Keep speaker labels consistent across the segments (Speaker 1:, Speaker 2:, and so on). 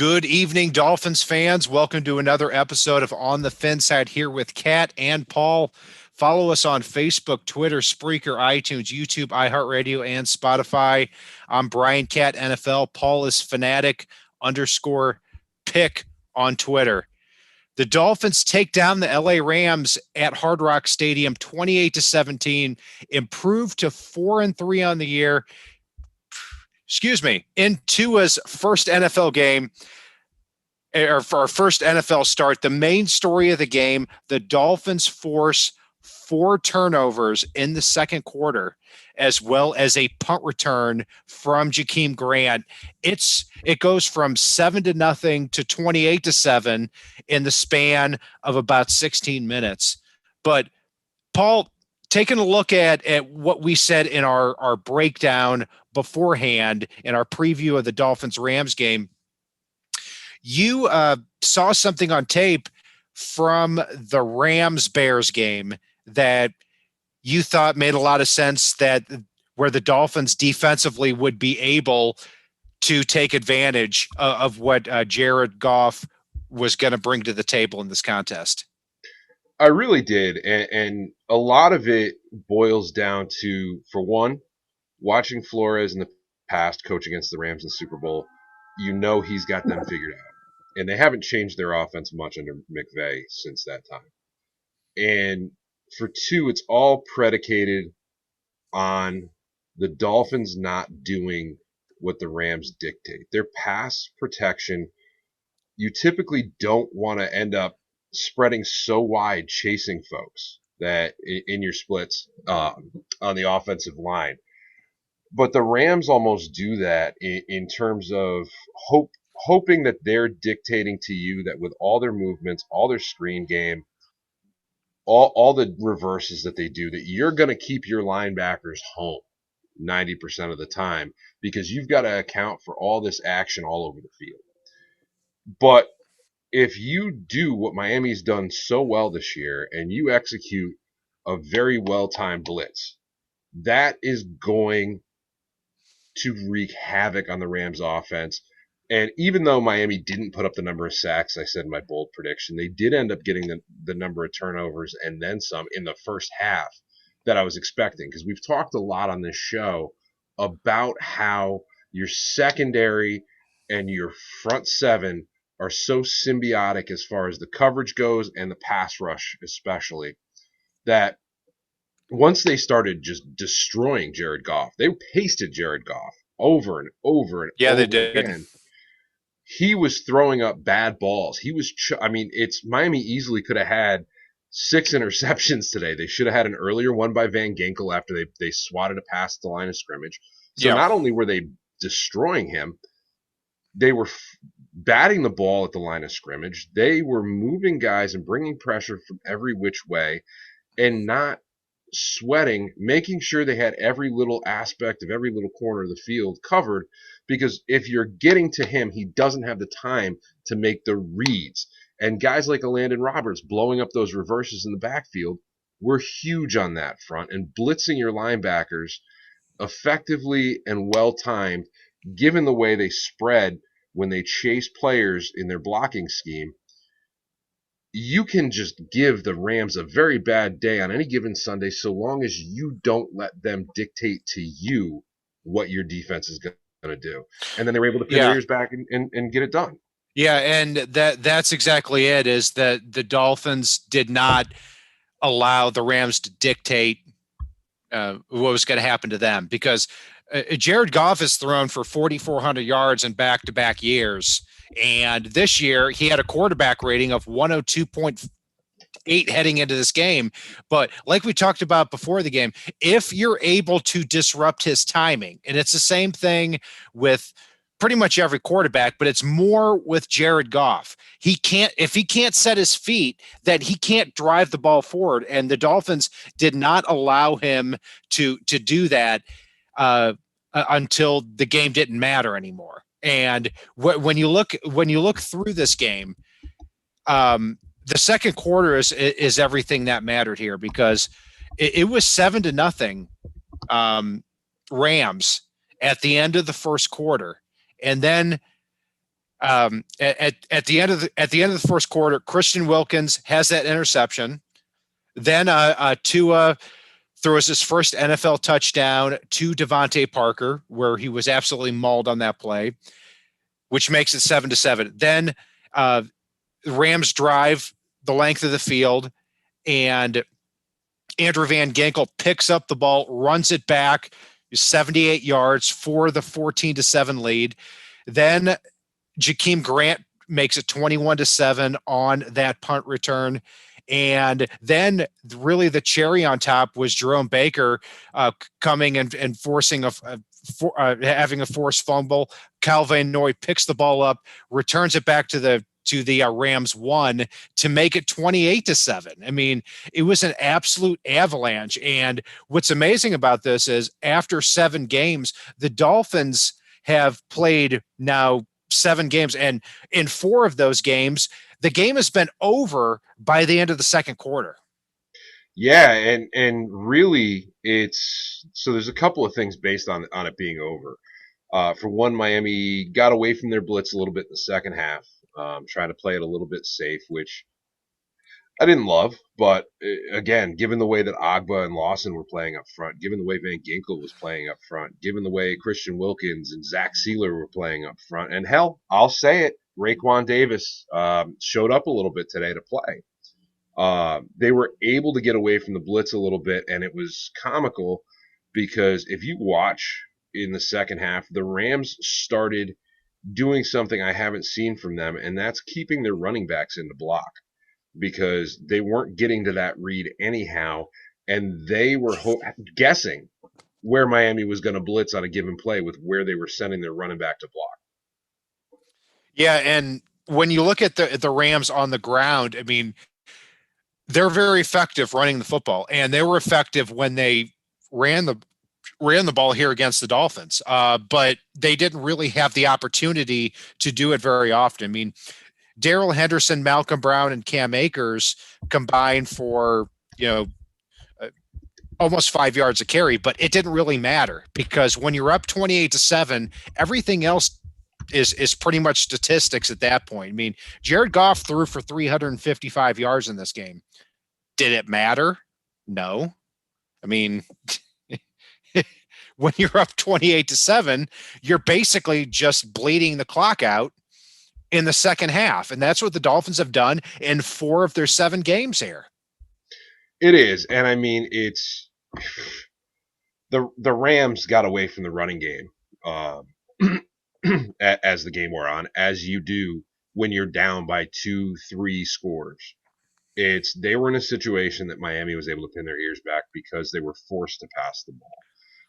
Speaker 1: Good evening, Dolphins fans. Welcome to another episode of On the FinSide here with Kat and Paul. Follow us on Facebook, Twitter, Spreaker, iTunes, YouTube, iHeartRadio, and Spotify. I'm Brian Cat NFL. Paul is fanatic_pick on Twitter. The Dolphins take down the LA Rams at Hard Rock Stadium 28-17, improved to 4-3 on the year. In Tua's first NFL game, or for our first NFL start, the main story of the game, the Dolphins force 4 turnovers in the second quarter, as well as a punt return from Jakeem Grant. It goes from 7-0 to 28-7 in the span of about 16 minutes. But Paul, taking a look at what we said in our breakdown beforehand in our preview of the Dolphins-Rams game, you saw something on tape from the Rams-Bears game that you thought made a lot of sense, that where the Dolphins defensively would be able to take advantage of what Jared Goff was going to bring to the table in this contest.
Speaker 2: I really did, and a lot of it boils down to, for one, watching Flores in the past coach against the Rams in the Super Bowl. You know he's got them figured out, and they haven't changed their offense much under McVay since that time. And for two, it's all predicated on the Dolphins not doing what the Rams dictate. Their pass protection, you typically don't want to end up spreading so wide chasing folks that in your splits on the offensive line. But the Rams almost do that in terms of hoping that they're dictating to you that with all their movements, all their screen game, all the reverses that they do, that you're going to keep your linebackers home 90% of the time, because you've got to account for all this action all over the field. But if you do what Miami's done so well this year and you execute a very well-timed blitz, that is going to wreak havoc on the Rams offense. And even though Miami didn't put up the number of sacks I said in my bold prediction, they did end up getting the number of turnovers and then some in the first half that I was expecting. Because we've talked a lot on this show about how your secondary and your front seven are so symbiotic as far as the coverage goes and the pass rush especially, that once they started just destroying Jared Goff, they pasted Jared Goff over and over and over
Speaker 1: they did
Speaker 2: again. He was throwing up bad balls. It's Miami easily could have had 6 interceptions today. They should have had an earlier one by Van Ginkel after they swatted it past the line of scrimmage. So not only were they destroying him, they were batting the ball at the line of scrimmage. They were moving guys and bringing pressure from every which way and not sweating, making sure they had every little aspect of every little corner of the field covered, because if you're getting to him, he doesn't have the time to make the reads. And guys like Landon Roberts blowing up those reverses in the backfield were huge on that front, and blitzing your linebackers effectively and well-timed, given the way they spread when they chase players in their blocking scheme. You can just give the Rams a very bad day on any given Sunday so long as you don't let them dictate to you what your defense is going to do. And then they were able to pin their ears back and get it done.
Speaker 1: Yeah, and that's exactly it, is that the Dolphins did not allow the Rams to dictate what was going to happen to them, because Jared Goff has thrown for 4,400 yards in back-to-back years. And this year, he had a quarterback rating of 102.8 heading into this game. But like we talked about before the game, if you're able to disrupt his timing, and it's the same thing with pretty much every quarterback, but it's more with Jared Goff. If he can't set his feet, that he can't drive the ball forward. And the Dolphins did not allow him to do that until the game didn't matter anymore. And when you look through this game, the second quarter is everything that mattered here, because it was 7-0 Rams at the end of the first quarter, and then At the end of the first quarter, Christian Wilkins has that interception. Then Tua throws his first NFL touchdown to Devontae Parker, where he was absolutely mauled on that play, which makes it 7-7. Then the Rams drive the length of the field, and Andrew Van Ginkel picks up the ball, runs it back 78 yards for the 14-7 lead. Then Jakeem Grant makes it 21-7 on that punt return. And then really the cherry on top was Jerome Baker coming and forcing having a forced fumble. Calvin Noy picks the ball up, returns it back to the Rams 1 to make it 28-7. I mean, it was an absolute avalanche. And what's amazing about this is after 7 games, the Dolphins have played now 7 games, and in 4 of those games, the game has been over by the end of the second quarter.
Speaker 2: Yeah, and really, it's so there's a couple of things based on it being over. For one, Miami got away from their blitz a little bit in the second half, trying to play it a little bit safe, which I didn't love. But again, given the way that Agba and Lawson were playing up front, given the way Van Ginkel was playing up front, given the way Christian Wilkins and Zach Sealer were playing up front, and hell, I'll say it, Raekwon Davis showed up a little bit today to play. They were able to get away from the blitz a little bit, and it was comical because if you watch in the second half, the Rams started doing something I haven't seen from them, and that's keeping their running backs in the block because they weren't getting to that read anyhow, and they were guessing where Miami was going to blitz on a given play with where they were sending their running back to block.
Speaker 1: Yeah, and when you look at the Rams on the ground, I mean, they're very effective running the football, and they were effective when they ran the ball here against the Dolphins. But they didn't really have the opportunity to do it very often. I mean, Darrell Henderson, Malcolm Brown, and Cam Akers combined for, almost 5 yards a carry, but it didn't really matter because when you're up 28-7, everything else is pretty much statistics at that point. I mean, Jared Goff threw for 355 yards in this game. Did it matter? No. I mean, when you're up 28-7, you're basically just bleeding the clock out in the second half. And that's what the Dolphins have done in 4 of their 7 games here.
Speaker 2: It is. And I mean, it's the Rams got away from the running game as the game wore on, as you do when you're down by 2-3 scores. They were in a situation that Miami was able to pin their ears back because they were forced to pass the ball.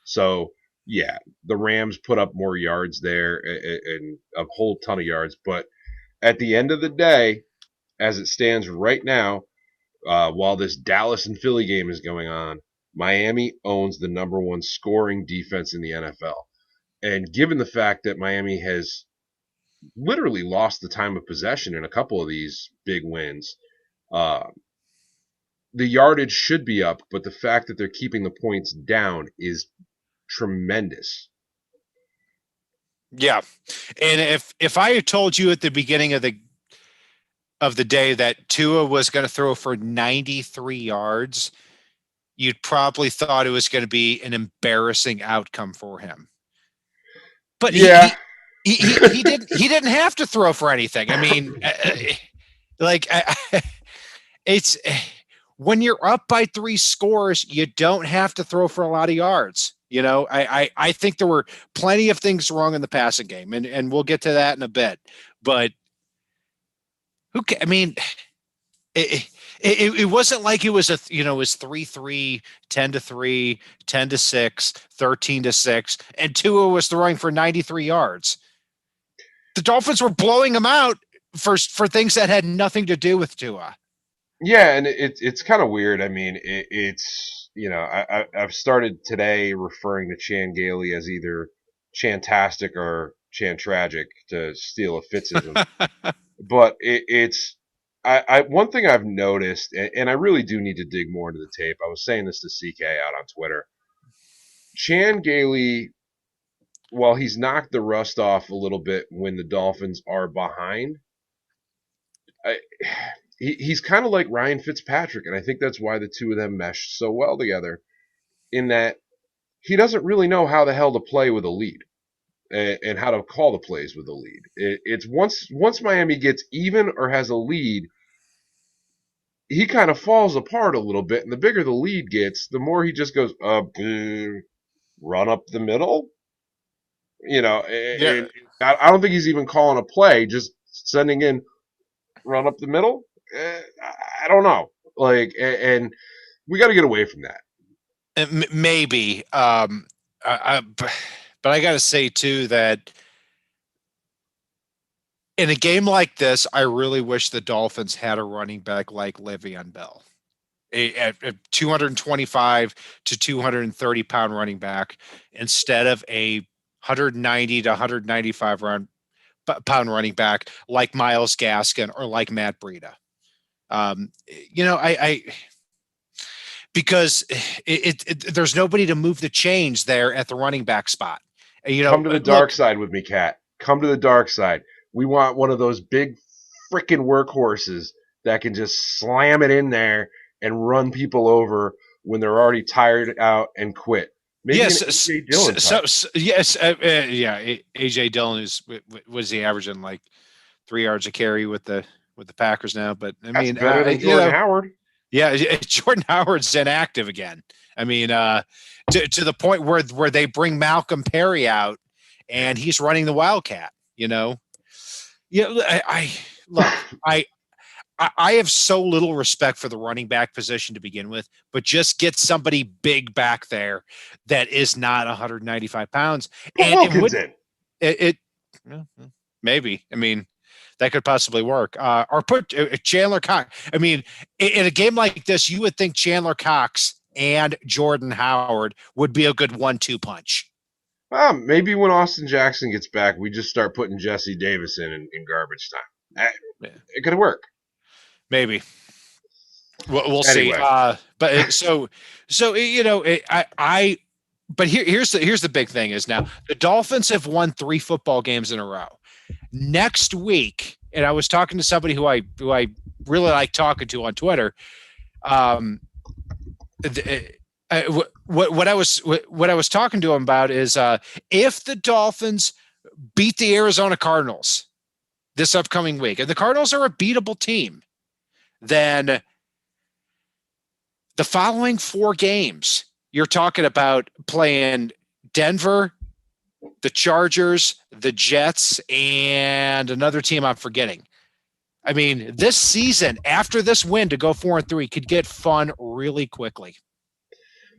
Speaker 2: So, yeah, the Rams put up more yards there and a whole ton of yards. But at the end of the day, as it stands right now, while this Dallas and Philly game is going on, Miami owns the number 1 scoring defense in the NFL. And given the fact that Miami has literally lost the time of possession in a couple of these big wins, the yardage should be up, but the fact that they're keeping the points down is tremendous.
Speaker 1: Yeah. And if I had told you at the beginning of the day that Tua was going to throw for 93 yards, you'd probably thought it was going to be an embarrassing outcome for him. But
Speaker 2: yeah,
Speaker 1: he didn't have to throw for anything. I mean, it's when you're up by 3 scores, you don't have to throw for a lot of yards. I think there were plenty of things wrong in the passing game, and we'll get to that in a bit. But I mean, it wasn't like it was it was 3-3, 10-3, 10-6, 13-6, and Tua was throwing for 93 yards. The Dolphins were blowing them out for things that had nothing to do with Tua.
Speaker 2: Yeah, and it's kind of weird. I mean, it's I've started today referring to Chan Gailey as either Chantastic or Chantragic to steal a Fitzism. But it's one thing I've noticed, and I really do need to dig more into the tape. I was saying this to CK out on Twitter. Chan Gailey while he's knocked the rust off a little bit when the Dolphins are behind, I, he's kind of like Ryan Fitzpatrick, and I think that's why the two of them mesh so well together. In that he doesn't really know how the hell to play with a lead and how to call the plays with a lead. It's once Miami gets even or has a lead, he kind of falls apart a little bit, and the bigger the lead gets, the more he just goes, run up the middle.
Speaker 1: Yeah,
Speaker 2: And I don't think he's even calling a play, just sending in run up the middle. I don't know. And we got to get away from that.
Speaker 1: maybe. But I got to say too that in a game like this, I really wish the Dolphins had a running back like Le'Veon Bell, a 225 to 230 pound running back instead of a 190 to 195 pound running back like Myles Gaskin or like Matt Breida. I because there's nobody to move the chains there at the running back spot.
Speaker 2: Come to the dark side with me, Cat. Come to the dark side. We want one of those big freaking workhorses that can just slam it in there and run people over when they're already tired out and quit. Maybe
Speaker 1: yes,
Speaker 2: an AJ Dillon type.
Speaker 1: yes, yeah. AJ Dillon was he averaging like 3 yards a carry with the Packers now? But I
Speaker 2: That's
Speaker 1: mean,
Speaker 2: better than Jordan Howard.
Speaker 1: yeah, Jordan Howard's inactive again. I mean, to the point where they bring Malcolm Perry out and he's running the Wildcat. I look, I have so little respect for the running back position to begin with, but just get somebody big back there that is not 195 pounds.
Speaker 2: Put Wilkins in.
Speaker 1: It maybe. I mean, that could possibly work. Or put Chandler Cox. I mean, in a game like this, you would think Chandler Cox and Jordan Howard would be a good 1-2 punch.
Speaker 2: Maybe when Austin Jackson gets back, we just start putting Jesse Davis in garbage time. It could work.
Speaker 1: Maybe. We'll
Speaker 2: Anyway.
Speaker 1: see. But so but here's the big thing is now the Dolphins have won 3 football games in a row. Next week, and I was talking to somebody who I really like talking to on Twitter. What I was talking to him about is if the Dolphins beat the Arizona Cardinals this upcoming week, and the Cardinals are a beatable team, then the following 4 games, you're talking about playing Denver, the Chargers, the Jets, and another team I'm forgetting. I mean, this season, after this win, to go 4-3 could get fun really quickly.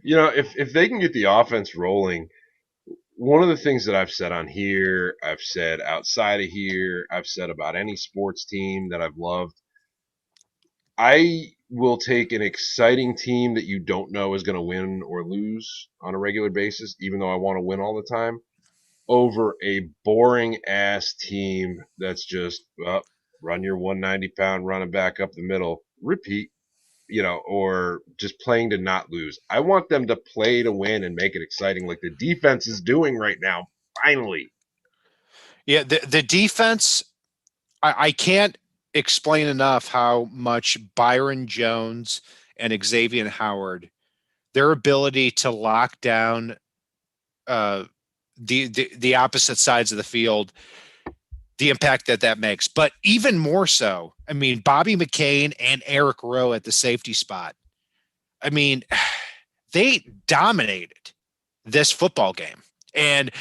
Speaker 2: If they can get the offense rolling, one of the things that I've said on here, I've said outside of here, I've said about any sports team that I've loved, I will take an exciting team that you don't know is going to win or lose on a regular basis, even though I want to win all the time, over a boring ass team that's just run your 190-pound running back up the middle, repeat, or just playing to not lose. I want them to play to win and make it exciting like the defense is doing right now, finally.
Speaker 1: Yeah, the defense, I can't explain enough how much Byron Jones and Xavier Howard, their ability to lock down the opposite sides of the field, the impact that makes. But even more so, I mean, Bobby McCain and Eric Rowe at the safety spot. I mean, they dominated this football game. And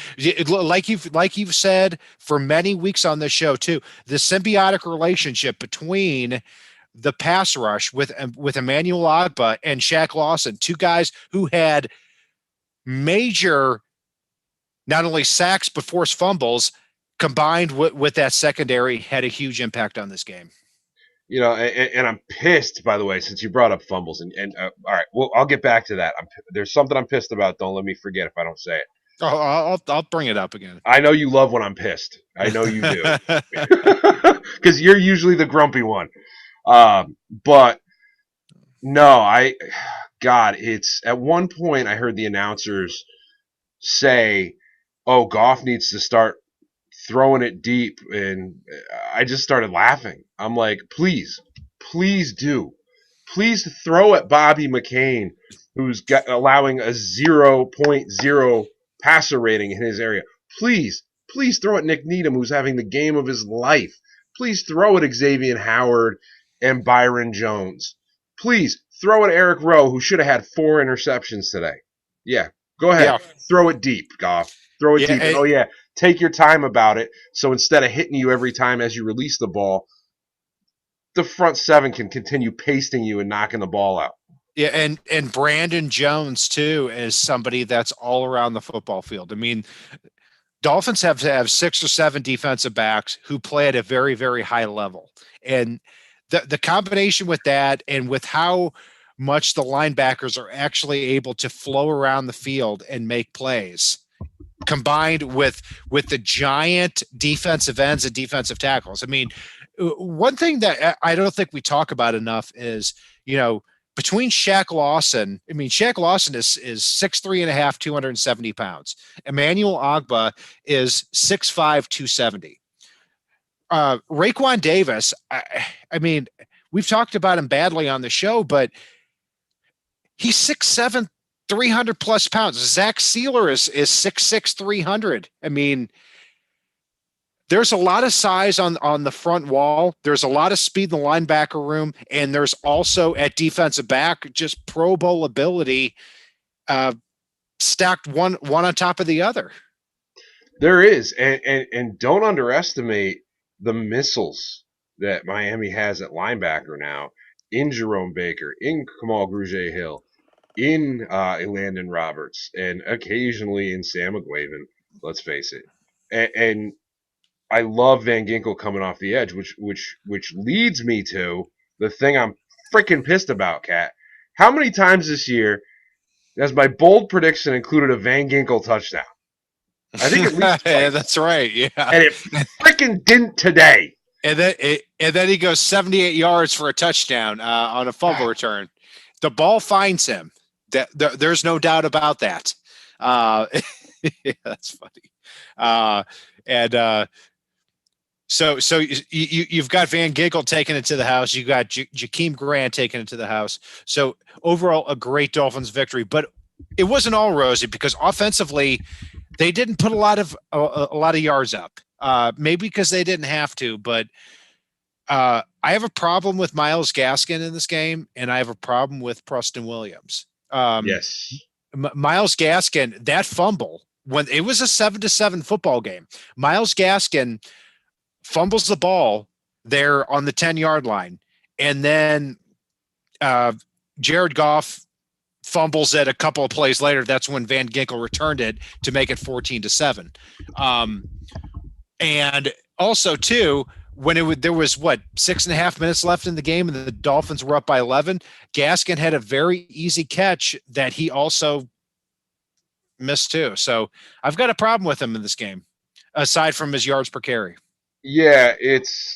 Speaker 1: like you've said for many weeks on this show too, the symbiotic relationship between the pass rush with Emmanuel Ogbah and Shaq Lawson, 2 guys who had major not only sacks but forced fumbles, combined with that secondary, had a huge impact on this game.
Speaker 2: And I'm pissed, by the way, since you brought up fumbles. And all right, well, I'll get back to that. There's something I'm pissed about. Don't let me forget if I don't say it.
Speaker 1: Oh, I'll bring it up again.
Speaker 2: I know you love when I'm pissed. I know you do. Because you're usually the grumpy one. But no, God, it's at one point I heard the announcers say oh, Goff needs to start throwing it deep, and I just started laughing. I'm like, please do. Please throw at Bobby McCain, allowing a 0.0 passer rating in his area. Please throw at Nick Needham, who's having the game of his life. Please throw at Xavier Howard and Byron Jones. Please throw at Eric Rowe, who should have had 4 interceptions today. Yeah, go ahead.
Speaker 1: Yeah,
Speaker 2: Throw it deep, Goff. Throw it
Speaker 1: yeah,
Speaker 2: deep. And oh, yeah, take your time about it. So instead of hitting you every time as you release the ball, the front 7 can continue pasting you and knocking the ball out.
Speaker 1: yeah, and Brandon Jones too is somebody that's all around the football field. I mean, Dolphins have to have 6 or 7 defensive backs who play at a very, very high level. And the combination with that and with how much the linebackers are actually able to flow around the field and make plays, combined with the giant defensive ends and defensive tackles. I mean, one thing that I don't think we talk about enough is, between Shaq Lawson, I mean, Shaq Lawson is 6'3.5", 270 pounds. Emmanuel Ogbah is 6'5", 270. Raekwon Davis, I mean, we've talked about him badly on the show, but he's 6'7", 300 plus pounds. Zach Sealer is 6'6", 300. I mean, there's a lot of size on the front wall. There's a lot of speed in the linebacker room, and there's also at defensive back just Pro Bowl ability, stacked one on top of the other.
Speaker 2: There is, and don't underestimate the missiles that Miami has at linebacker now, in Jerome Baker, in Kamal Grugier-Hill, in Landon Roberts, and occasionally in Sam McGuavin. Let's face it, and I love Van Ginkel coming off the edge, which leads me to the thing I'm freaking pissed about, Kat. How many times this year has my bold prediction included a Van Ginkel touchdown? I think at least
Speaker 1: Yeah,
Speaker 2: twice.
Speaker 1: that's right. Yeah,
Speaker 2: And it freaking didn't today.
Speaker 1: and then he goes 78 yards for a touchdown on a fumble return. The ball finds him. There's no doubt about that. Yeah, that's funny. So you've got Van Ginkel taking it to the house. You got Jakeem Grant taking it to the house. So overall, a great Dolphins victory, but it wasn't all rosy because offensively, they didn't put a lot of yards up. Maybe because they didn't have to, but I have a problem with Myles Gaskin in this game, and I have a problem with Preston Williams.
Speaker 2: Yes.
Speaker 1: Myles Gaskin, that fumble, when it was a 7-7 football game, Myles Gaskin fumbles the ball there on the 10-yard line, and then Jared Goff fumbles it a couple of plays later. That's when Van Ginkel returned it to make it 14-7. And also, too, when there was 6.5 minutes left in the game and the Dolphins were up by 11, Gaskin had a very easy catch that he also missed too. So I've got a problem with him in this game, aside from his yards per carry.
Speaker 2: Yeah, it's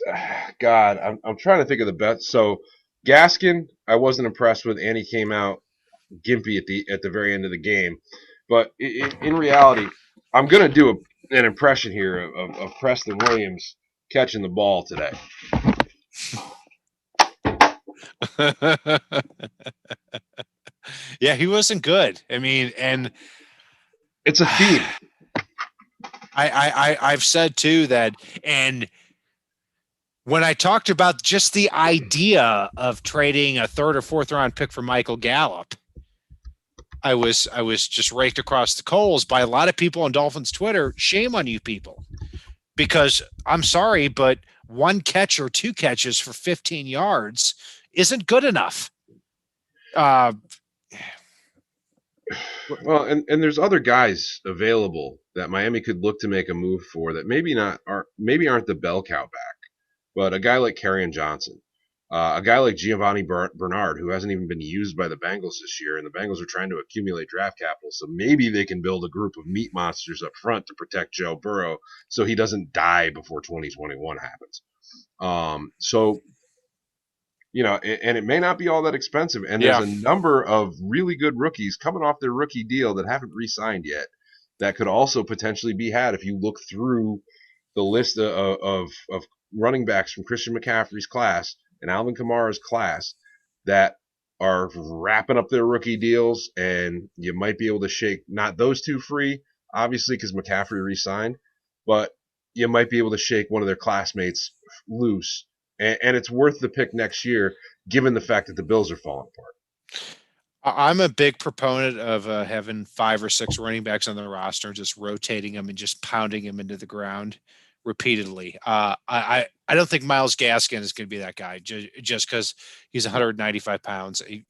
Speaker 2: God. I'm trying to think of the best. So Gaskin, I wasn't impressed with, and he came out gimpy at the very end of the game. But in reality, I'm gonna do an impression here of Preston Williams catching the ball today.
Speaker 1: Yeah, he wasn't good. I mean, and
Speaker 2: it's a theme.
Speaker 1: I've said too that, and when I talked about just the idea of trading a 3rd or 4th round pick for Michael Gallup, I was just raked across the coals by a lot of people on Dolphins Twitter. Shame on you people, because I'm sorry, but 1 catch or 2 catches for 15 yards isn't good enough.
Speaker 2: Well, and there's other guys available that Miami could look to make a move for that maybe aren't the bell cow back, but a guy like Kerryon Johnson, a guy like Giovanni Bernard, who hasn't even been used by the Bengals this year, and the Bengals are trying to accumulate draft capital, so maybe they can build a group of meat monsters up front to protect Joe Burrow so he doesn't die before 2021 happens. So and it may not be all that expensive. And there's a number of really good rookies coming off their rookie deal that haven't re-signed yet. that could also potentially be had if you look through the list of running backs from Christian McCaffrey's class and Alvin Kamara's class that are wrapping up their rookie deals, and you might be able to shake not those two free, obviously, because McCaffrey re-signed, but you might be able to shake one of their classmates loose, and it's worth the pick next year, given the fact that the Bills are falling apart.
Speaker 1: I'm a big proponent of having 5 or 6 running backs on the roster, just rotating them and just pounding them into the ground repeatedly. I don't think Myles Gaskin is going to be that guy just because he's 195 pounds. He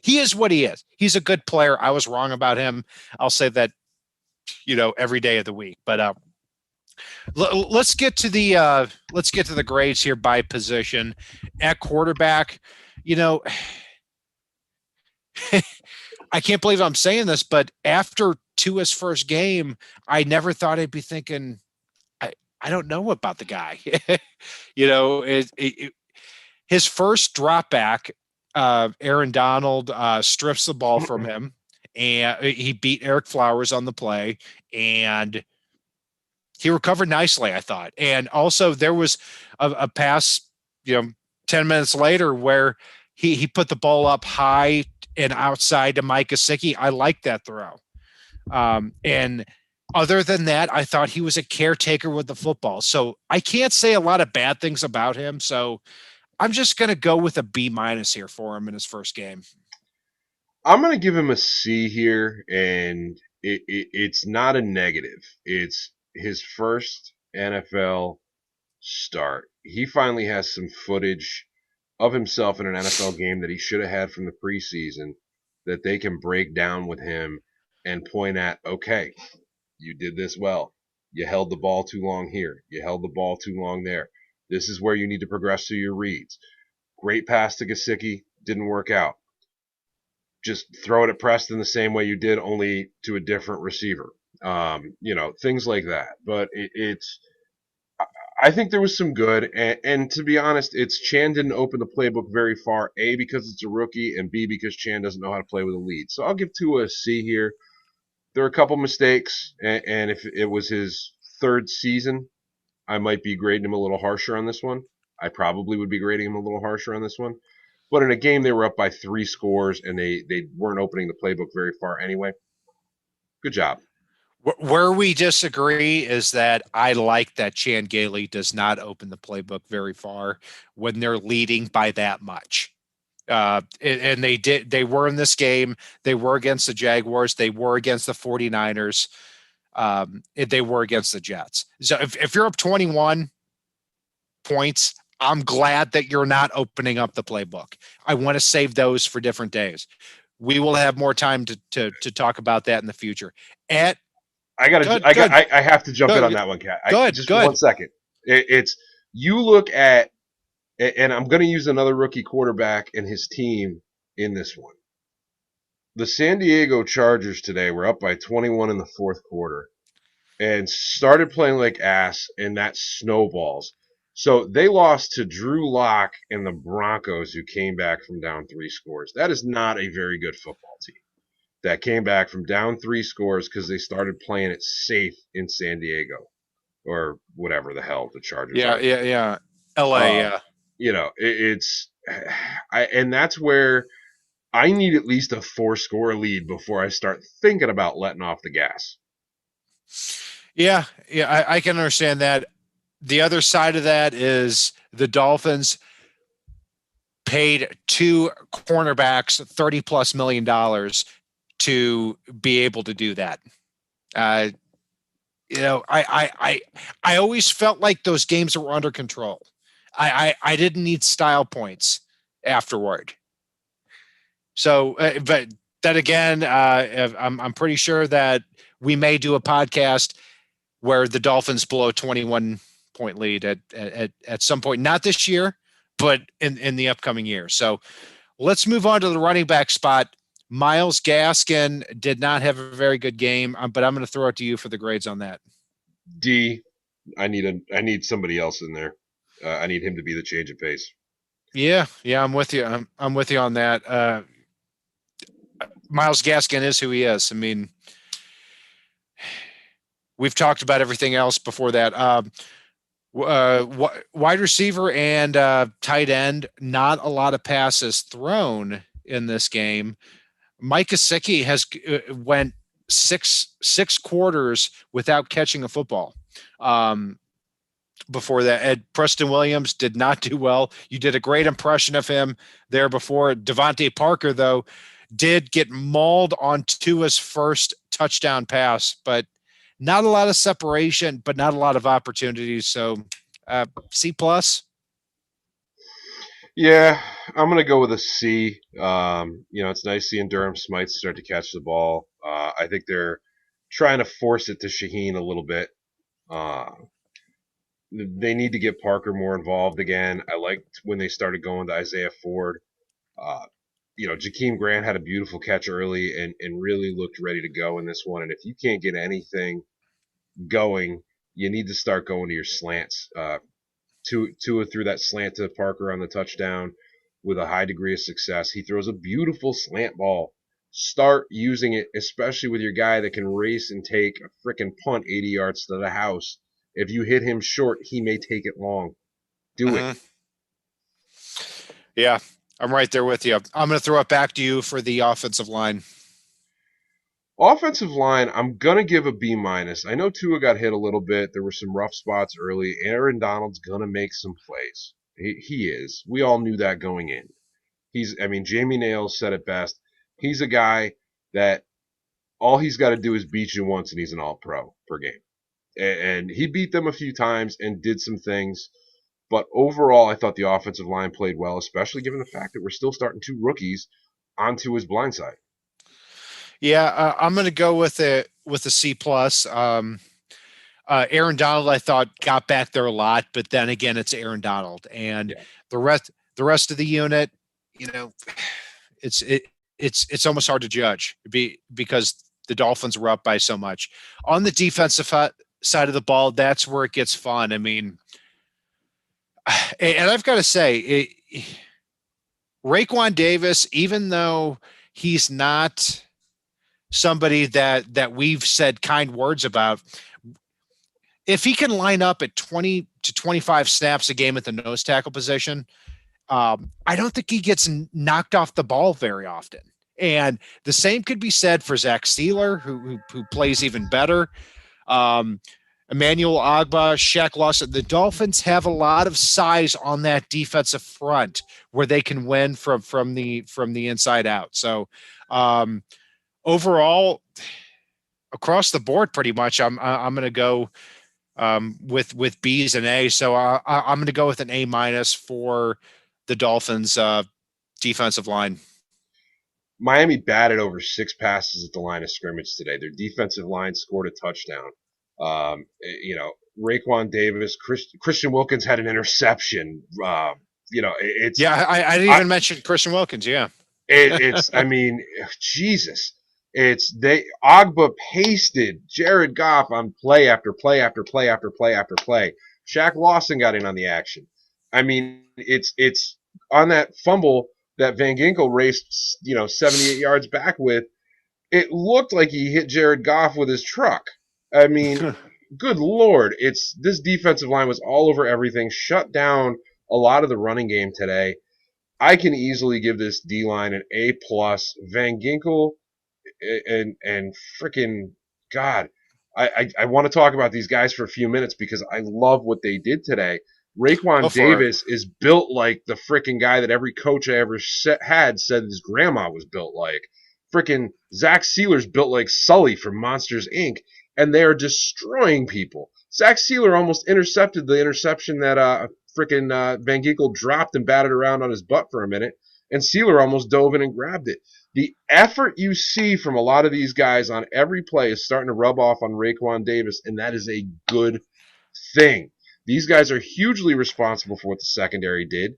Speaker 1: is what he is. He's a good player. I was wrong about him. I'll say that, every day of the week. But let's get to the grades here by position. At quarterback, I can't believe I'm saying this, but after Tua's first game, I never thought I'd be thinking, I don't know about the guy. His first drop back, Aaron Donald strips the ball from him, and he beat Eric Flowers on the play, and he recovered nicely, I thought. And also there was a pass, 10 minutes later where he put the ball up high and outside to Mike Gesicki. I like that throw. And other than that, I thought he was a caretaker with the football. So I can't say a lot of bad things about him. So I'm just going to go with a B- here for him in his first game.
Speaker 2: I'm going to give him a C here, and it's not a negative. It's his first NFL start. He finally has some footage of himself in an NFL game that he should have had from the preseason that they can break down with him and point at, okay, you did this well. You held the ball too long here. You held the ball too long there. This is where you need to progress through your reads. Great pass to Gesicki, didn't work out. Just throw it at Preston the same way you did, only to a different receiver. Things like that. But I think there was some good, and to be honest, Chan didn't open the playbook very far. A, because it's a rookie, and B, because Chan doesn't know how to play with a lead. So I'll give Tua a C here. There are a couple mistakes, and if it was his third season, I might be grading him a little harsher on this one. I probably would be grading him a little harsher on this one. But in a game, they were up by 3 scores, and they weren't opening the playbook very far anyway. Good job.
Speaker 1: Where we disagree is that I like that Chan Gailey does not open the playbook very far when they're leading by that much. And they were in this game. They were against the Jaguars. They were against the 49ers. They were against the Jets. So if you're up 21 points, I'm glad that you're not opening up the playbook. I want to save those for different days. We will have more time to talk about that in the future. I
Speaker 2: have to jump in on that one, Kat. Just for 1 second. It's you look at, and I'm going to use another rookie quarterback and his team in this one. The San Diego Chargers today were up by 21 in the fourth quarter and started playing like ass, and that snowballs. So they lost to Drew Lock and the Broncos, who came back from down 3 scores. That is not a very good football team that came back from down 3 scores because they started playing it safe in San Diego or whatever the hell the Chargers are.
Speaker 1: Yeah. LA,
Speaker 2: and that's where I need at least a 4-score lead before I start thinking about letting off the gas.
Speaker 1: Yeah, I can understand that. The other side of that is the Dolphins paid 2 cornerbacks $30+ million to be able to do that. I always felt like those games were under control. I didn't need style points afterward. So, but then again, I'm pretty sure that we may do a podcast where the Dolphins blow a 21-point lead at some point, not this year, but in the upcoming year. So let's move on to the running back spot. Myles Gaskin did not have a very good game, but I'm going to throw it to you for the grades on that.
Speaker 2: D. I need somebody else in there. I need him to be the change of pace.
Speaker 1: Yeah, I'm with you. I'm with you on that. Myles Gaskin is who he is. I mean, we've talked about everything else before that. Wide receiver and tight end, not a lot of passes thrown in this game. Mike Gesicki has went six quarters without catching a football. Before that, Ed Preston Williams did not do well. You did a great impression of him there before. Devontae Parker, though, did get mauled on Tua's first touchdown pass, but not a lot of separation, but not a lot of opportunities. So C plus.
Speaker 2: Yeah, I'm gonna go with a C. It's nice seeing Durham Smythe start to catch the ball. I think they're trying to force it to Shaheen a little bit. They need to get Parker more involved again. I liked when they started going to Isaiah Ford. Jakeem Grant had a beautiful catch early and really looked ready to go in this one. And if you can't get anything going, you need to start going to your slants. Tua threw that slant to Parker on the touchdown with a high degree of success. He throws a beautiful slant ball. Start using it, especially with your guy that can race and take a freaking punt 80 yards to the house. If you hit him short, he may take it long. Do it.
Speaker 1: Yeah, I'm right there with you. I'm going to throw it back to you for the offensive line.
Speaker 2: Offensive line, I'm going to give a B minus. I know Tua got hit a little bit. There were some rough spots early. Aaron Donald's going to make some plays. He is. We all knew that going in. Jamie Nails said it best. He's a guy that all he's got to do is beat you once and he's an all-pro per game. And he beat them a few times and did some things. But overall, I thought the offensive line played well, especially given the fact that we're still starting two rookies onto his blind side.
Speaker 1: Yeah, I'm going to go with a C plus. Aaron Donald, I thought, got back there a lot, but then again, it's Aaron Donald, and the rest of the unit, it's almost hard to judge because the Dolphins were up by so much. On the defensive side of the ball, that's where it gets fun. I mean, and I've got to say, Raekwon Davis, even though he's not somebody that we've said kind words about, if he can line up at 20 to 25 snaps a game at the nose tackle position, I don't think he gets knocked off the ball very often. And the same could be said for Zach Steeler, who plays even better. Emmanuel Ogbah, Shaq Lawson. The Dolphins have a lot of size on that defensive front where they can win from the inside out. So overall, across the board, pretty much, I'm going to go with B's and A's. So I'm going to go with an A minus for the Dolphins defensive line.
Speaker 2: Miami batted over 6 passes at the line of scrimmage today. Their defensive line scored a touchdown. Raekwon Davis, Christian Wilkins had an interception. I didn't
Speaker 1: even mention Christian Wilkins. Yeah,
Speaker 2: Jesus. Ogbah pasted Jared Goff on play after play after play after play after play. Shaq Lawson got in on the action. I mean, it's on that fumble that Van Ginkel raced, 78 yards back with. It looked like he hit Jared Goff with his truck. I mean, good Lord. This defensive line was all over everything, shut down a lot of the running game today. I can easily give this D-line an A+. Van Ginkel and freaking God. I want to talk about these guys for a few minutes because I love what they did today. Raekwon Davis is built like the freaking guy that every coach I ever had said his grandma was built like. Freaking Zach Sealer's built like Sully from Monsters, Inc., and they are destroying people. Zach Sealer almost intercepted the interception that Van Ginkel dropped and batted around on his butt for a minute, and Sealer almost dove in and grabbed it. The effort you see from a lot of these guys on every play is starting to rub off on Raekwon Davis, and that is a good thing. These guys are hugely responsible for what the secondary did,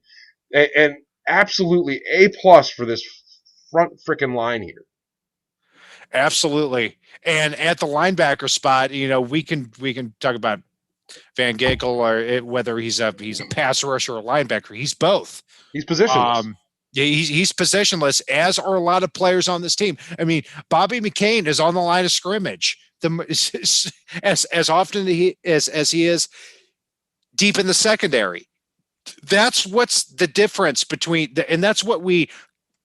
Speaker 2: and absolutely A+ for this front freaking line here.
Speaker 1: Absolutely. And at the linebacker spot, we can talk about Van Ginkel or whether he's a pass rusher or a linebacker. He's both.
Speaker 2: He's positionless.
Speaker 1: He's positionless, as are a lot of players on this team. I mean, Bobby McCain is on the line of scrimmage as often as he is deep in the secondary. That's what's the difference between and that's what we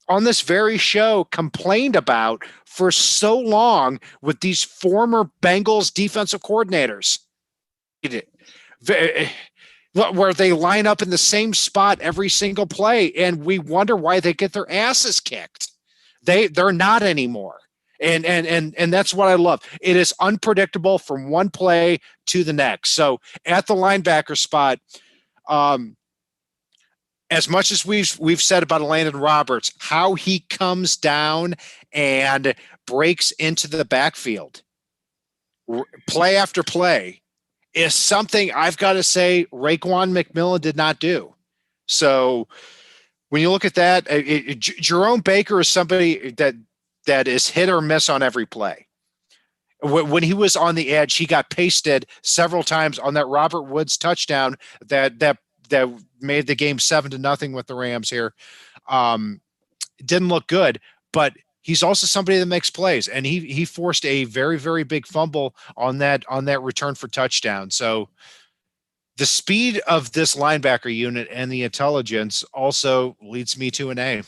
Speaker 1: on this very show complained about for so long with these former Bengals defensive coordinators, where they line up in the same spot every single play, and we wonder why they get their asses kicked. They're not anymore. And that's what I love. It is unpredictable from one play to the next. So at the linebacker spot, um, as much as we've said about Landon Roberts, how he comes down and breaks into the backfield, play after play, is something I've got to say Raekwon McMillan did not do. So when you look at that, Jerome Baker is somebody that is hit or miss on every play. When he was on the edge, he got pasted several times on that Robert Woods touchdown that made the game 7-0 with the Rams here. Didn't look good, but he's also somebody that makes plays, and he forced a very, very big fumble on that return for touchdown. So the speed of this linebacker unit and the intelligence also leads me to an A.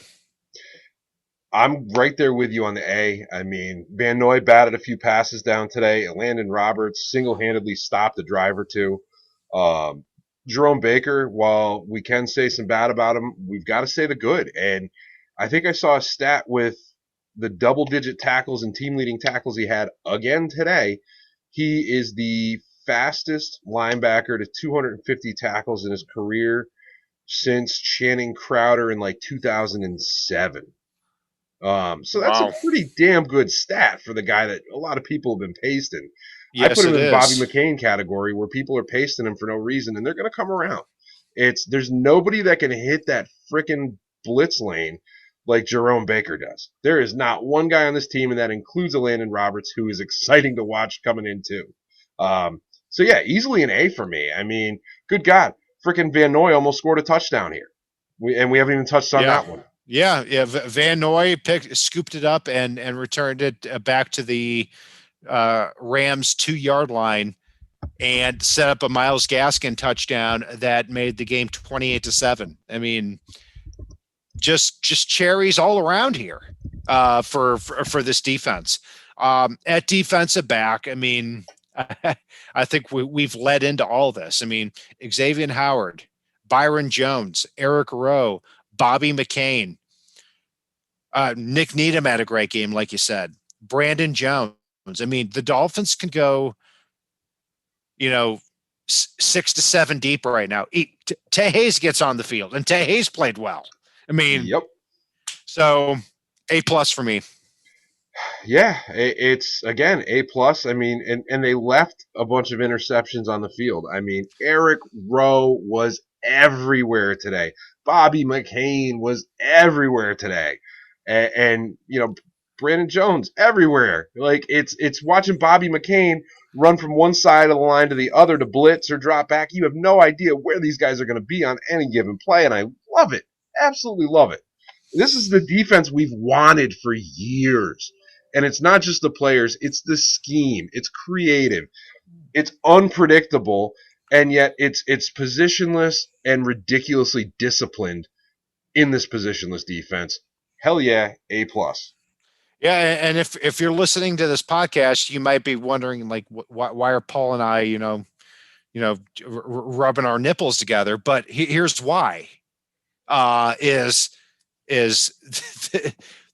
Speaker 2: I'm right there with you on the A. I mean, Van Noy batted a few passes down today. Landon Roberts single-handedly stopped a drive or two. Jerome Baker, while we can say some bad about him, we've got to say the good. And I think I saw a stat with the double-digit tackles and team-leading tackles he had again today. He is the fastest linebacker to 250 tackles in his career since Channing Crowder in like 2007. So that's a
Speaker 1: Wow.
Speaker 2: pretty damn good stat for the guy that a lot of people have been pasting. I
Speaker 1: Yes,
Speaker 2: put him
Speaker 1: it
Speaker 2: in the Bobby
Speaker 1: is.
Speaker 2: McCain category where people are pasting him for no reason, and they're going to come around. There's nobody that can hit that freaking blitz lane like Jerome Baker does. There is not one guy on this team, and that includes a Landon Roberts, who is exciting to watch coming in too. So yeah, easily an A for me. I mean, good God, freaking Van Noy almost scored a touchdown here, we haven't even touched on
Speaker 1: Yeah.
Speaker 2: that one.
Speaker 1: Yeah, yeah. Van Noy scooped it up and returned it back to the Rams 2-yard line and set up a Myles Gaskin touchdown that made the game 28-7. I mean, just cherries all around here for this defense. At defensive back, I mean, I think we've led into all this. I mean, Xavier Howard, Byron Jones, Eric Rowe, Bobby McCain, Nick Needham had a great game, like you said. Brandon Jones. I mean, the Dolphins can go, 6 to 7 deep right now. Hayes gets on the field, and Hayes played well. I mean,
Speaker 2: Yep.
Speaker 1: So A+ for me.
Speaker 2: Yeah, it's again A+. I mean, and they left a bunch of interceptions on the field. I mean, Eric Rowe was everywhere today. Bobby McCain was everywhere today, and Brandon Jones everywhere. Like it's watching Bobby McCain run from one side of the line to the other to blitz or drop back. You have no idea where these guys are going to be on any given play, and I love it. Absolutely love it. This is the defense we've wanted for years. And it's not just the players, it's the scheme. It's creative. It's unpredictable, and yet it's positionless and ridiculously disciplined in this positionless defense. Hell yeah, A+.
Speaker 1: Yeah, and if you're listening to this podcast, you might be wondering like why are Paul and I, rubbing our nipples together, but here's why. Is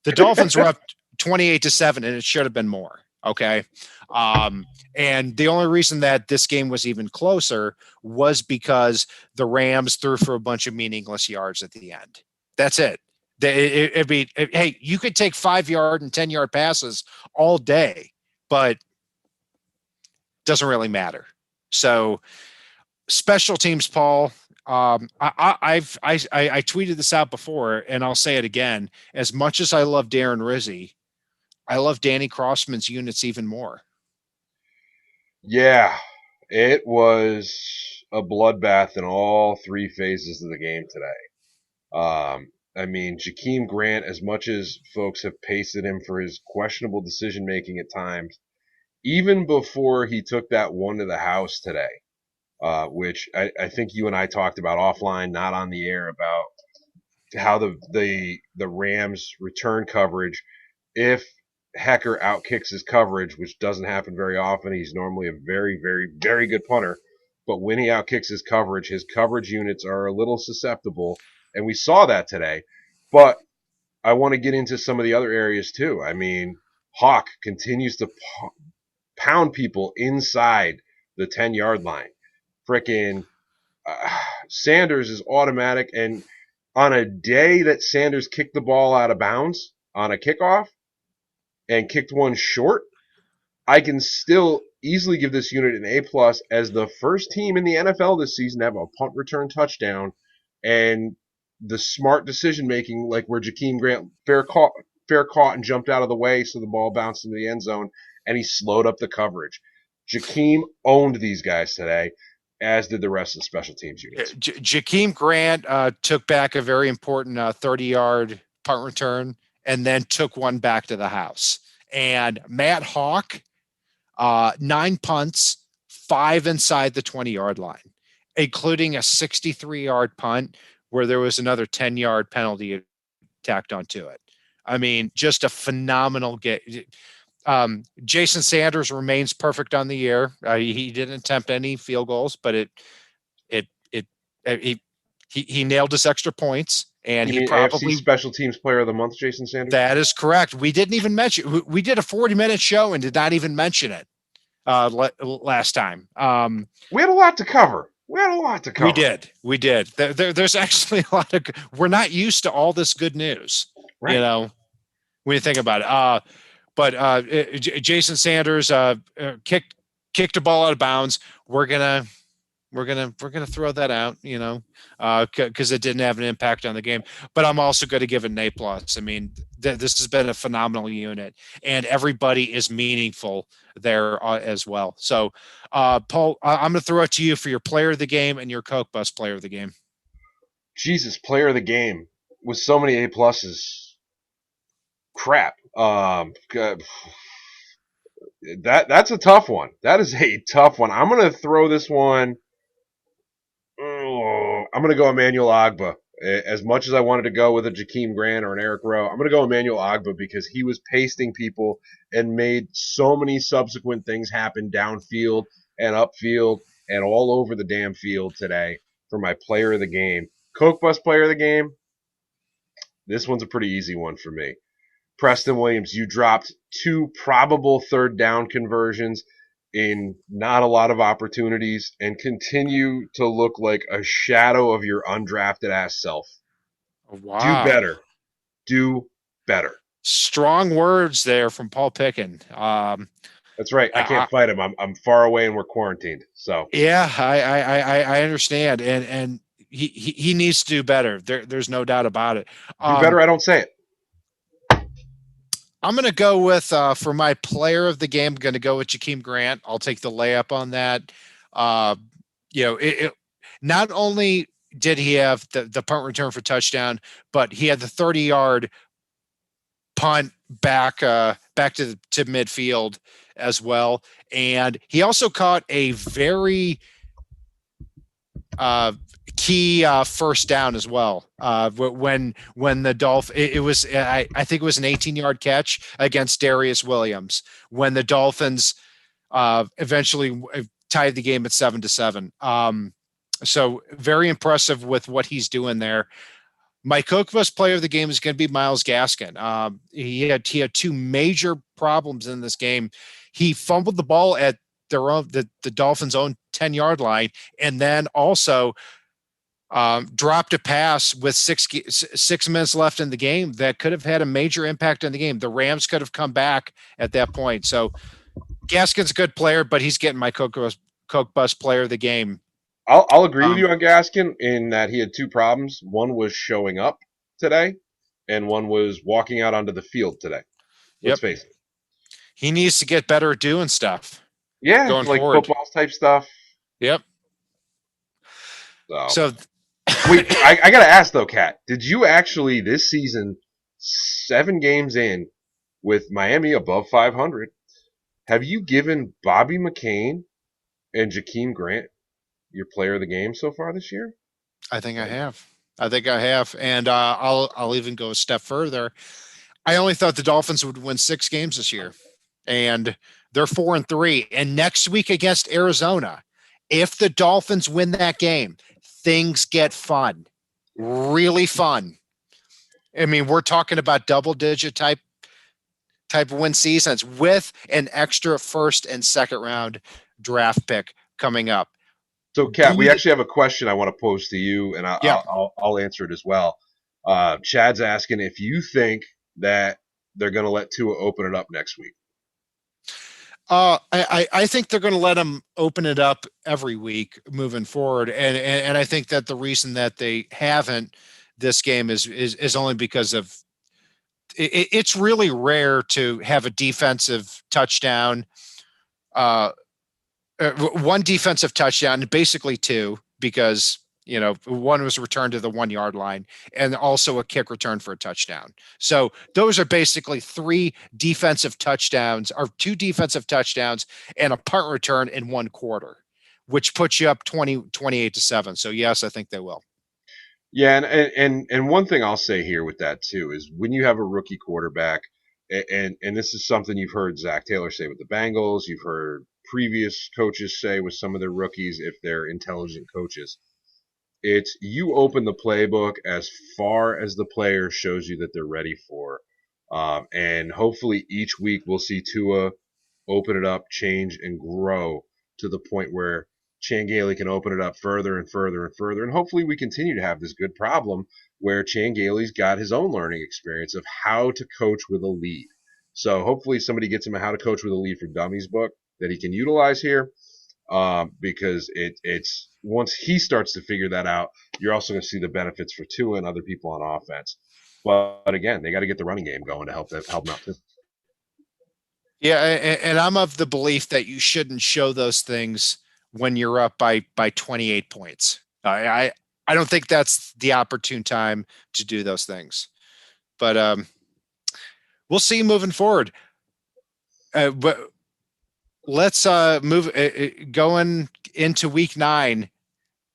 Speaker 1: the Dolphins were up 28-7 and it should have been more. Okay. And the only reason that this game was even closer was because the Rams threw for a bunch of meaningless yards at the end. That's it. Hey, you could take 5-yard and 10-yard passes all day, but doesn't really matter. So special teams, Paul. I tweeted this out before, and I'll say it again. As much as I love Darren Rizzi, I love Danny Crossman's units even more.
Speaker 2: Yeah, it was a bloodbath in all three phases of the game today. I mean, Jakeem Grant, as much as folks have pasted him for his questionable decision making at times, even before he took that one to the house today, which I think you and I talked about offline, not on the air, about how the Rams return coverage, if Hecker outkicks his coverage, which doesn't happen very often. He's normally a very, very, very good punter. But when he outkicks his coverage units are a little susceptible. And we saw that today. But I want to get into some of the other areas too. I mean, Hawk continues to pound people inside the 10-yard line. Frickin' Sanders is automatic. And on a day that Sanders kicked the ball out of bounds on a kickoff and kicked one short, I can still easily give this unit an A plus as the first team in the NFL this season to have a punt return touchdown, and the smart decision making, like where Jakeem Grant fair caught and jumped out of the way so the ball bounced into the end zone, and he slowed up the coverage. Jakeem owned these guys today, as did the rest of the special teams units.
Speaker 1: Jakeem Grant took back a very important 30-yard punt return and then took one back to the house. And Matt Hawk, 9 punts, 5 inside the 20-yard line, including a 63-yard punt where there was another 10-yard penalty tacked onto it. I mean, just a phenomenal game. Jason Sanders remains perfect on the year. He didn't attempt any field goals, but he nailed his extra points, and
Speaker 2: You
Speaker 1: he
Speaker 2: mean
Speaker 1: probably
Speaker 2: AFC Special Teams Player of the Month, Jason Sanders?
Speaker 1: That is correct. We didn't even mention. We did a 40-minute show and did not even mention it last time.
Speaker 2: We had a lot to cover.
Speaker 1: We did. There's actually a lot of. We're not used to all this good news.
Speaker 2: Right.
Speaker 1: You know, when you think about it. But Jason Sanders kicked the ball out of bounds. We're gonna throw that out, you know, because it didn't have an impact on the game. But I'm also going to give it an A plus. I mean, this has been a phenomenal unit, and everybody is meaningful there as well. So, Paul, I'm going to throw it to you for your player of the game and your Coke Bus player of the game.
Speaker 2: Jesus, player of the game with so many A pluses. Crap. That's a tough one. That is a tough one. I'm going to throw this one. I'm going to go Emmanuel Ogbah. As much as I wanted to go with a Jakeem Grant or an Eric Rowe, I'm going to go Emmanuel Ogbah because he was pasting people and made so many subsequent things happen downfield and upfield and all over the damn field today for my player of the game. Coke Bus player of the game, this one's a pretty easy one for me. Preston Williams, you dropped 2 probable third down conversions in not a lot of opportunities and continue to look like a shadow of your undrafted ass self.
Speaker 1: Wow.
Speaker 2: Do better.
Speaker 1: Strong words there from Paul Picken.
Speaker 2: That's right. I can't fight him. I'm far away and we're quarantined. So
Speaker 1: yeah, I understand. And he needs to do better. There's no doubt about it.
Speaker 2: Do better. I don't say it.
Speaker 1: I'm going to go with, for my player of the game, I'm going to go with Jakeem Grant. I'll take the layup on that. Not only did he have the punt return for touchdown, but he had the 30-yard punt back to midfield as well. And he also caught a very key first down as well. When the Dolphins, it was I think it was an 18-yard catch against Darius Williams when the Dolphins eventually tied the game at 7-7. So very impressive with what he's doing there. My Coke Bus player of the game is going to be Myles Gaskin. He had 2 major problems in this game. He fumbled the ball at the Dolphins' own 10-yard line, and then also dropped a pass with 6 minutes left in the game that could have had a major impact on the game. The Rams could have come back at that point. So Gaskin's a good player, but he's getting my Coke Bus player of the game.
Speaker 2: I'll agree with you on Gaskin in that he had 2 problems. One was showing up today, and one was walking out onto the field today. Let's face it.
Speaker 1: He needs to get better at doing stuff.
Speaker 2: Yeah, going like forward. Football type stuff.
Speaker 1: Yep. So
Speaker 2: wait, I got to ask though, Kat, did you actually this season, 7 games in with Miami above 500, Have you given Bobby McCain and Jakeem Grant your player of the game so far this year?
Speaker 1: I think I have. I think I have, and I'll even go a step further. I only thought the Dolphins would win 6 games this year, and they're 4-3. And next week against Arizona, if the Dolphins win that game, things get fun, really fun. I mean, we're talking about double-digit type of win seasons with an extra first and second round draft pick coming up.
Speaker 2: So, Kat, we actually have a question I want to pose to you, and
Speaker 1: Yeah.
Speaker 2: I'll answer it as well. Chad's asking if you think that they're going to let Tua open it up next week.
Speaker 1: I think they're going to let them open it up every week moving forward, and I think that the reason that they haven't this game is only because of it's really rare to have a defensive touchdown, one defensive touchdown, basically two, because one was returned to the 1 yard line and also a kick return for a touchdown. So those are basically 3 defensive touchdowns, or 2 defensive touchdowns and a punt return in 1 quarter, which puts you up 28-7. So yes, I think they will.
Speaker 2: Yeah, and one thing I'll say here with that too is when you have a rookie quarterback, and this is something you've heard Zach Taylor say with the Bengals, you've heard previous coaches say with some of their rookies if they're intelligent coaches. It's you open the playbook as far as the player shows you that they're ready for. And hopefully each week we'll see Tua open it up, change, and grow to the point where Chan Gailey can open it up further and further and further. And hopefully we continue to have this good problem where Chan Gailey's got his own learning experience of how to coach with a lead. So hopefully somebody gets him a How to Coach with a Lead for Dummies book that he can utilize here. Because it's once he starts to figure that out, you're also going to see the benefits for Tua and other people on offense. But again, they got to get the running game going to help them out too.
Speaker 1: Yeah, and I'm of the belief that you shouldn't show those things when you're up by 28 points. I don't think that's the opportune time to do those things. But we'll see moving forward. But let's move going into week 9.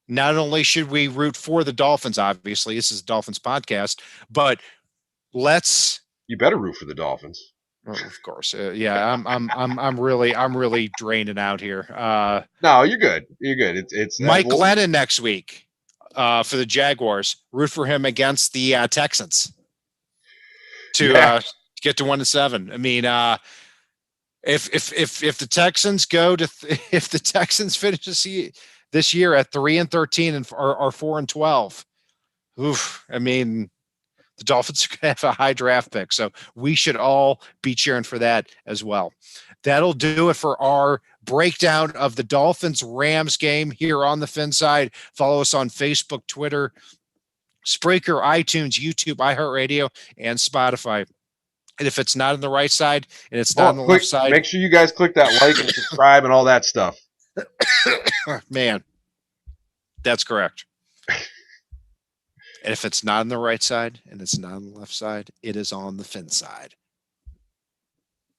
Speaker 1: Not only should we root for the Dolphins, obviously, this is a Dolphins podcast, but let's.
Speaker 2: You better root for the Dolphins.
Speaker 1: Oh, of course, yeah. I'm really draining out here.
Speaker 2: No, you're good. You're good. It's
Speaker 1: Mike Glennon next week for the Jaguars. Root for him against the Texans to get to 1-7. I mean, if the Texans if the Texans finish this year at 3-13 and are 4-12, oof, I mean, the Dolphins are going to have a high draft pick, so we should all be cheering for that as well. That'll do it for our breakdown of the Dolphins-Rams game here on the FinSide. Follow us on Facebook, Twitter, Spreaker, iTunes, YouTube, iHeartRadio, and Spotify. And if it's not on the right side and it's not on the left side,
Speaker 2: make sure you guys click that like and subscribe and all that stuff.
Speaker 1: Man, that's correct. And if it's not on the right side and it's not on the left side, it is on the fin side.